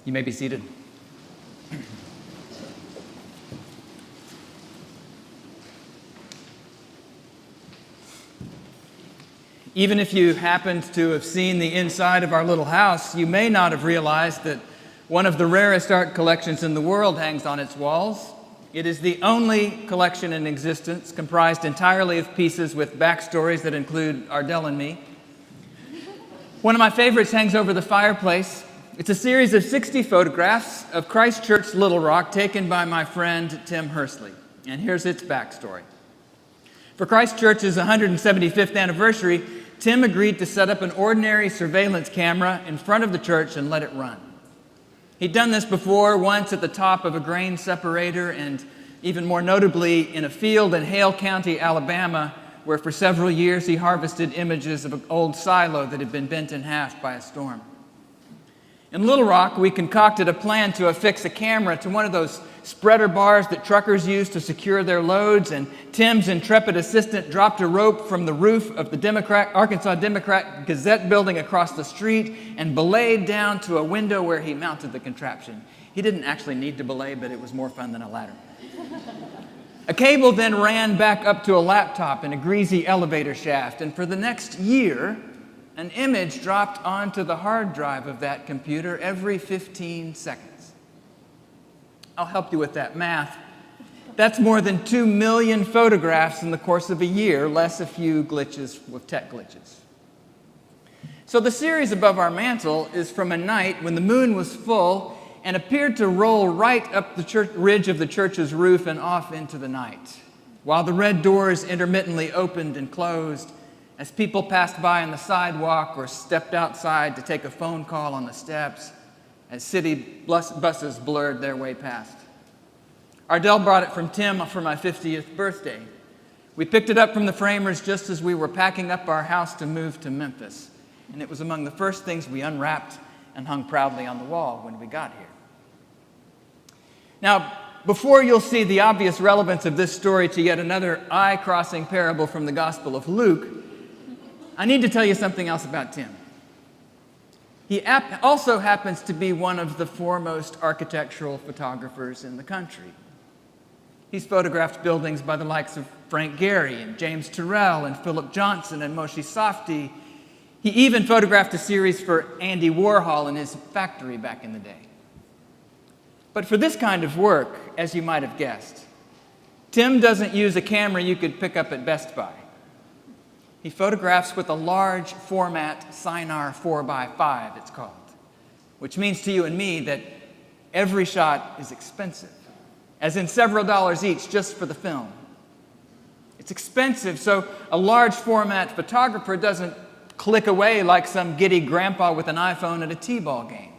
You may be seated. Even if you happened to have seen the inside of our little house, you may not have realized that one of the rarest art collections in the world hangs on its walls. It is the only collection in existence comprised entirely of pieces with backstories that include Ardell and me. One of my favorites hangs over the fireplace. It's a series of 60 photographs of Christ Church, Little Rock, taken by my friend Tim Hursley. And here's its backstory. For Christ Church's 175th anniversary, Tim agreed to set up an ordinary surveillance camera in front of the church and let it run. He'd done this before, once at the top of a grain separator, and even more notably in a field in Hale County, Alabama, where for several years he harvested images of an old silo that had been bent in half by a storm. In Little Rock, we concocted a plan to affix a camera to one of those spreader bars that truckers use to secure their loads, and Tim's intrepid assistant dropped a rope from the roof of the Arkansas Democrat Gazette building across the street and belayed down to a window where he mounted the contraption. He didn't actually need to belay, but it was more fun than a ladder. A cable then ran back up to a laptop in a greasy elevator shaft, and for the next year, an image dropped onto the hard drive of that computer every 15 seconds. I'll help you with that math. That's more than 2 million photographs in the course of a year, less a few glitches with tech glitches. So the series above our mantel is from a night when the moon was full and appeared to roll right up the ridge of the church's roof and off into the night, while the red doors intermittently opened and closed as people passed by on the sidewalk or stepped outside to take a phone call on the steps, as city buses blurred their way past. Ardell brought it from Tim for my 50th birthday. We picked it up from the framers just as we were packing up our house to move to Memphis, and it was among the first things we unwrapped and hung proudly on the wall when we got here. Now, before you'll see the obvious relevance of this story to yet another eye-crossing parable from the Gospel of Luke, I need to tell you something else about Tim. He also happens to be one of the foremost architectural photographers in the country. He's photographed buildings by the likes of Frank Gehry and James Turrell and Philip Johnson and Moshe Safdie. He even photographed a series for Andy Warhol in his factory back in the day. But for this kind of work, as you might have guessed, Tim doesn't use a camera you could pick up at Best Buy. He photographs with a large format Sinar 4x5, it's called, which means to you and me that every shot is expensive, as in several dollars each just for the film. It's expensive, so a large format photographer doesn't click away like some giddy grandpa with an iPhone at a t-ball game.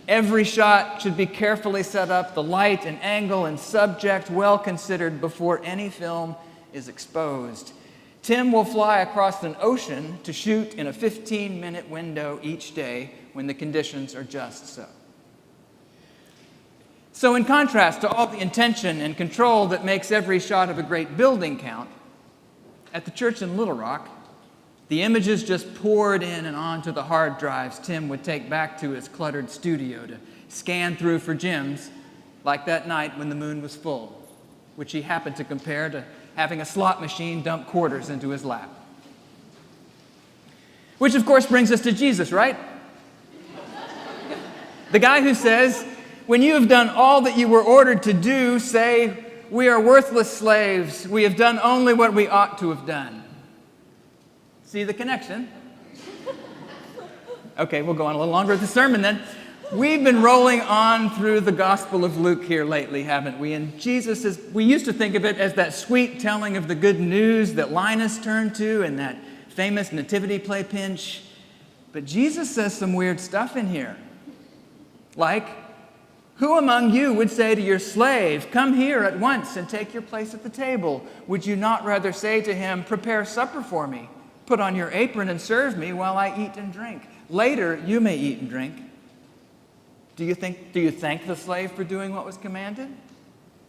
Every shot should be carefully set up, the light and angle and subject well considered before any film is exposed. Tim will fly across an ocean to shoot in a 15-minute window each day when the conditions are just so. So in contrast to all the intention and control that makes every shot of a great building count, at the church in Little Rock, the images just poured in and onto the hard drives Tim would take back to his cluttered studio to scan through for gems, like that night when the moon was full, which he happened to compare to having a slot machine dump quarters into his lap. Which, of course, brings us to Jesus, right? The guy who says, when you have done all that you were ordered to do, say, we are worthless slaves. We have done only what we ought to have done. See the connection? Okay, we'll go on a little longer with the sermon then. We've been rolling on through the Gospel of Luke here lately, haven't we? And we used to think of it as that sweet telling of the good news that Linus turned to in that famous nativity play pinch. But Jesus says some weird stuff in here. Like, who among you would say to your slave, come here at once and take your place at the table? Would you not rather say to him, prepare supper for me, put on your apron and serve me while I eat and drink? Later, you may eat and drink. Do you thank the slave for doing what was commanded?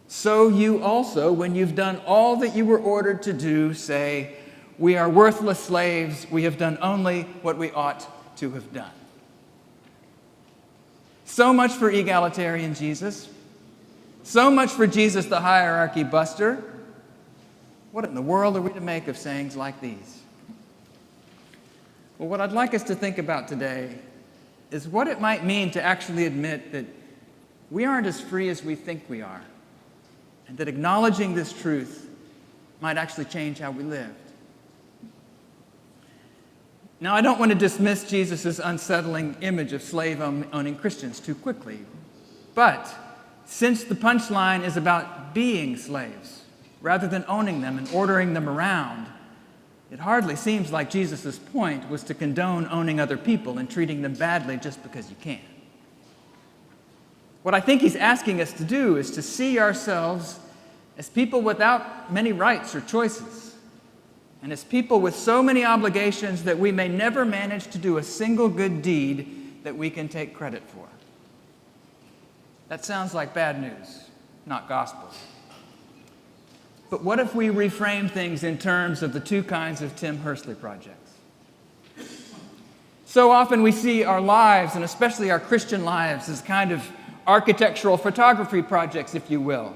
So you also, when you've done all that you were ordered to do, say, we are worthless slaves. We have done only what we ought to have done. So much for egalitarian Jesus. So much for Jesus the hierarchy buster. What in the world are we to make of sayings like these? Well, what I'd like us to think about today is what it might mean to actually admit that we aren't as free as we think we are, and that acknowledging this truth might actually change how we lived. Now, I don't want to dismiss Jesus' unsettling image of slave-owning Christians too quickly, but since the punchline is about being slaves rather than owning them and ordering them around, it hardly seems like Jesus' point was to condone owning other people and treating them badly just because you can. What I think he's asking us to do is to see ourselves as people without many rights or choices, and as people with so many obligations that we may never manage to do a single good deed that we can take credit for. That sounds like bad news, not gospel. But what if we reframe things in terms of the two kinds of Tim Hursley projects? So often we see our lives, and especially our Christian lives, as kind of architectural photography projects, if you will.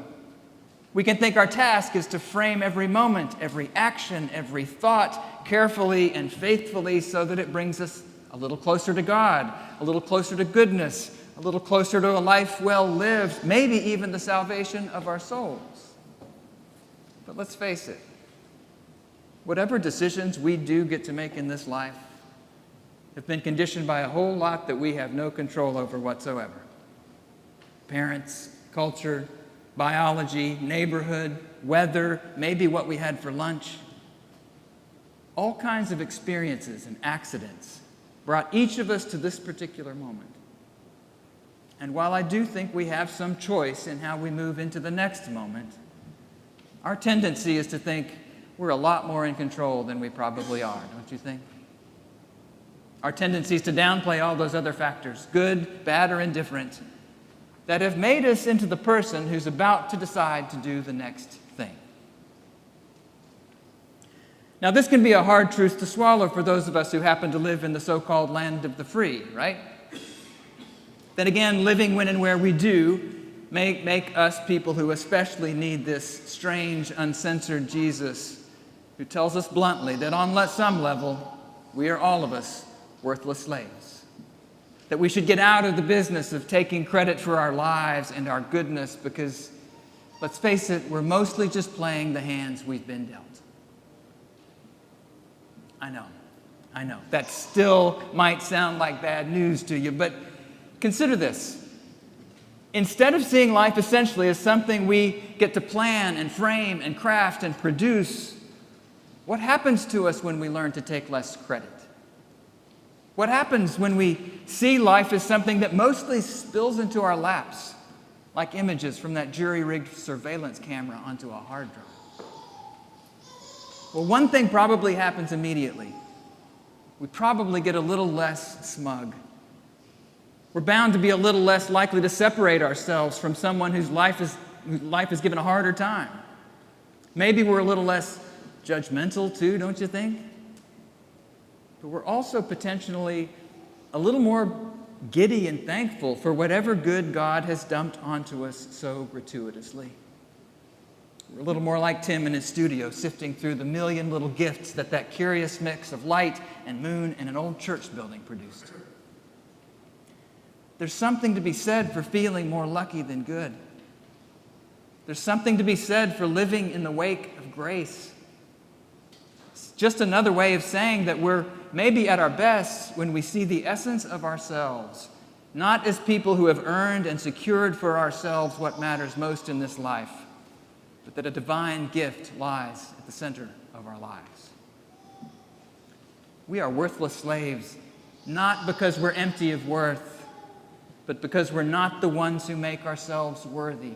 We can think our task is to frame every moment, every action, every thought carefully and faithfully so that it brings us a little closer to God, a little closer to goodness, a little closer to a life well lived, maybe even the salvation of our souls. But let's face it, whatever decisions we do get to make in this life have been conditioned by a whole lot that we have no control over whatsoever. Parents, culture, biology, neighborhood, weather, maybe what we had for lunch. All kinds of experiences and accidents brought each of us to this particular moment. And while I do think we have some choice in how we move into the next moment, our tendency is to think we're a lot more in control than we probably are, don't you think? Our tendency is to downplay all those other factors, good, bad, or indifferent, that have made us into the person who's about to decide to do the next thing. Now, this can be a hard truth to swallow for those of us who happen to live in the so-called land of the free, right? Then again, living when and where we do make us people who especially need this strange, uncensored Jesus who tells us bluntly that on some level, we are all of us worthless slaves. That we should get out of the business of taking credit for our lives and our goodness because, let's face it, we're mostly just playing the hands we've been dealt. I know. That still might sound like bad news to you, but consider this. Instead of seeing life essentially as something we get to plan and frame and craft and produce, what happens to us when we learn to take less credit? What happens when we see life as something that mostly spills into our laps, like images from that jury-rigged surveillance camera onto a hard drive? Well, one thing probably happens immediately. We probably get a little less smug. We're bound to be a little less likely to separate ourselves from someone whose life is given a harder time. Maybe we're a little less judgmental too, don't you think? But we're also potentially a little more giddy and thankful for whatever good God has dumped onto us so gratuitously. We're a little more like Tim in his studio, sifting through the million little gifts that curious mix of light and moon and an old church building produced. There's something to be said for feeling more lucky than good. There's something to be said for living in the wake of grace. It's just another way of saying that we're maybe at our best when we see the essence of ourselves, not as people who have earned and secured for ourselves what matters most in this life, but that a divine gift lies at the center of our lives. We are worthless slaves, not because we're empty of worth, but because we're not the ones who make ourselves worthy.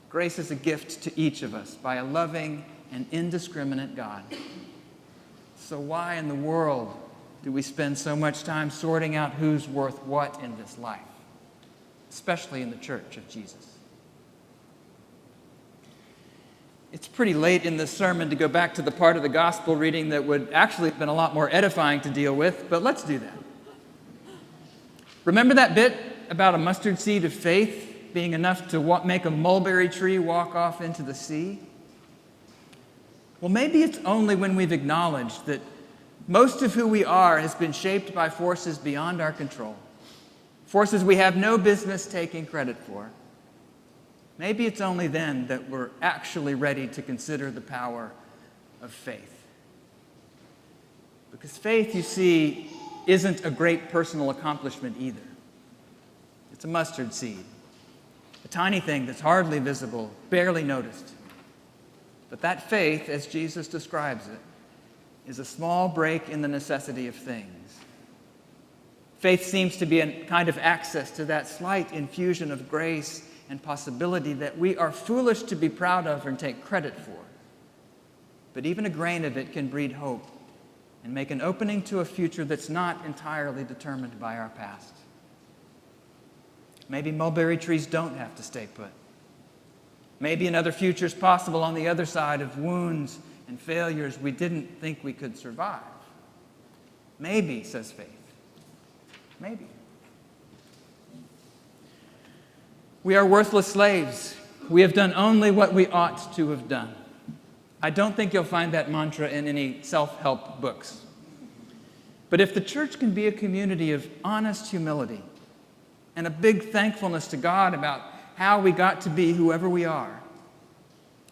Grace is a gift to each of us by a loving and indiscriminate God. So why in the world do we spend so much time sorting out who's worth what in this life, especially in the church of Jesus? It's pretty late in this sermon to go back to the part of the gospel reading that would actually have been a lot more edifying to deal with, but let's do that. Remember that bit about a mustard seed of faith being enough to make a mulberry tree walk off into the sea? Well, maybe it's only when we've acknowledged that most of who we are has been shaped by forces beyond our control, forces we have no business taking credit for. Maybe it's only then that we're actually ready to consider the power of faith. Because faith, you see, isn't a great personal accomplishment either. It's a mustard seed, a tiny thing that's hardly visible, barely noticed. But that faith, as Jesus describes it, is a small break in the necessity of things. Faith seems to be a kind of access to that slight infusion of grace and possibility that we are foolish to be proud of and take credit for. But even a grain of it can breed hope and make an opening to a future that's not entirely determined by our past. Maybe mulberry trees don't have to stay put. Maybe another future is possible on the other side of wounds and failures we didn't think we could survive. Maybe, says faith. Maybe. We are worthless slaves. We have done only what we ought to have done. I don't think you'll find that mantra in any self-help books. But if the church can be a community of honest humility and a big thankfulness to God about how we got to be whoever we are,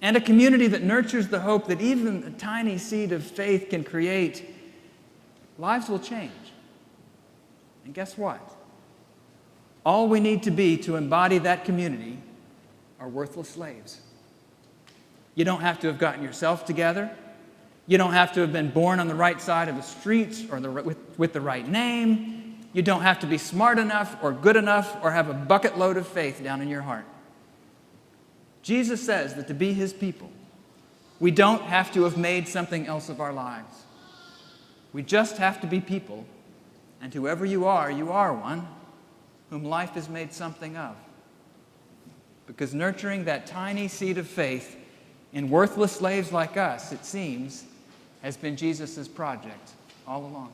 and a community that nurtures the hope that even a tiny seed of faith can create, lives will change. And guess what? All we need to be to embody that community are worthless slaves. You don't have to have gotten yourself together. You don't have to have been born on the right side of the streets or with the right name. You don't have to be smart enough or good enough or have a bucket load of faith down in your heart. Jesus says that to be his people, we don't have to have made something else of our lives. We just have to be people, and whoever you are one whom life has made something of. Because nurturing that tiny seed of faith in worthless slaves like us, it seems, has been Jesus' project all along.